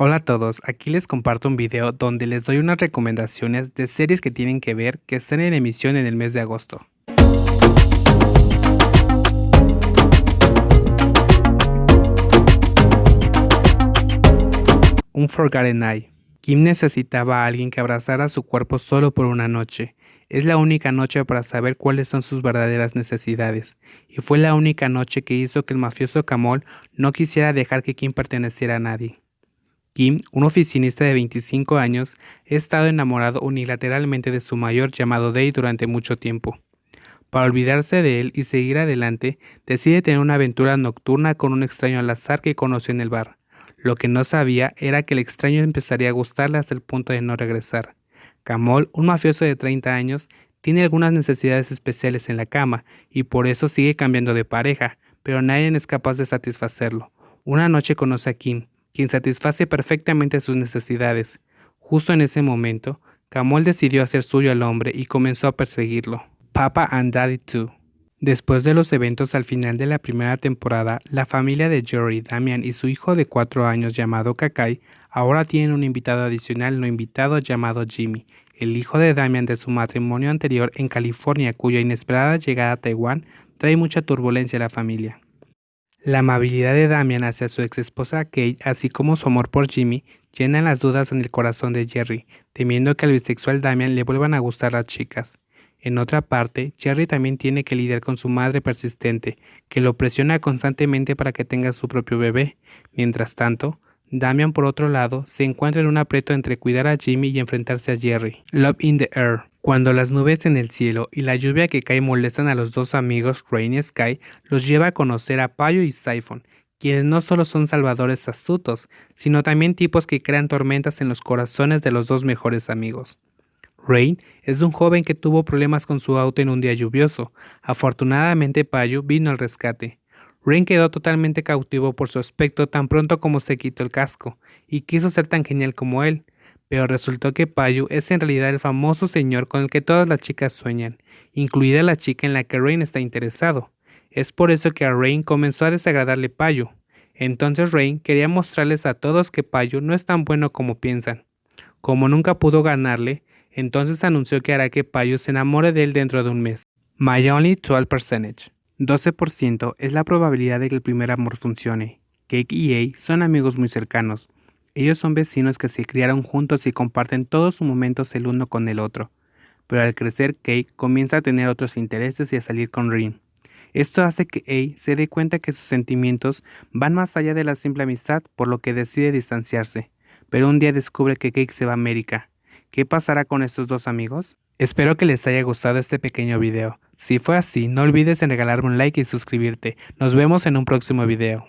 Hola a todos, aquí les comparto un video donde les doy unas recomendaciones de series que tienen que ver que están en emisión en el mes de agosto. Un Forgotten Eye. Kim necesitaba a alguien que abrazara su cuerpo solo por una noche. Es la única noche para saber cuáles son sus verdaderas necesidades, y fue la única noche que hizo que el mafioso Kamol no quisiera dejar que Kim perteneciera a nadie. Kim, un oficinista de 25 años, ha estado enamorado unilateralmente de su mayor llamado Day durante mucho tiempo. Para olvidarse de él y seguir adelante, decide tener una aventura nocturna con un extraño al azar que conoció en el bar. Lo que no sabía era que el extraño empezaría a gustarle hasta el punto de no regresar. Kamol, un mafioso de 30 años, tiene algunas necesidades especiales en la cama y por eso sigue cambiando de pareja, pero nadie es capaz de satisfacerlo. Una noche conoce a Kim, quien satisface perfectamente sus necesidades. Justo en ese momento, Kamol decidió hacer suyo al hombre y comenzó a perseguirlo. Papa and Daddy 2. Después de los eventos al final de la primera temporada, la familia de Jory, Damian y su hijo de 4 años llamado Kakai ahora tienen un invitado adicional no invitado llamado Jimmy, el hijo de Damian de su matrimonio anterior en California, cuya inesperada llegada a Taiwán trae mucha turbulencia a la familia. La amabilidad de Damian hacia su ex esposa Kate, así como su amor por Jimmy, llenan las dudas en el corazón de Jerry, temiendo que al bisexual Damian le vuelvan a gustar las chicas. En otra parte, Jerry también tiene que lidiar con su madre persistente, que lo presiona constantemente para que tenga su propio bebé. Mientras tanto, Damian, por otro lado, se encuentra en un aprieto entre cuidar a Jimmy y enfrentarse a Jerry. Love in the Air. Cuando las nubes en el cielo y la lluvia que cae molestan a los dos amigos Rain y Sky, los lleva a conocer a Payo y Siphon, quienes no solo son salvadores astutos, sino también tipos que crean tormentas en los corazones de los dos mejores amigos. Rain es un joven que tuvo problemas con su auto en un día lluvioso. Afortunadamente Payo vino al rescate. Rain quedó totalmente cautivo por su aspecto tan pronto como se quitó el casco, y quiso ser tan genial como él, pero resultó que Payo es en realidad el famoso señor con el que todas las chicas sueñan, incluida la chica en la que Rain está interesado. Es por eso que a Rain comenzó a desagradarle Payo. Entonces Rain quería mostrarles a todos que Payo no es tan bueno como piensan. Como nunca pudo ganarle, entonces anunció que hará que Payo se enamore de él dentro de un mes. My only 12%. 12% es la probabilidad de que el primer amor funcione. Cake y A son amigos muy cercanos. Ellos son vecinos que se criaron juntos y comparten todos sus momentos el uno con el otro. Pero al crecer, Cake comienza a tener otros intereses y a salir con Rin. Esto hace que A se dé cuenta que sus sentimientos van más allá de la simple amistad, por lo que decide distanciarse. Pero un día descubre que Cake se va a América. ¿Qué pasará con estos dos amigos? Espero que les haya gustado este pequeño video. Si fue así, no olvides en regalarme un like y suscribirte. Nos vemos en un próximo video.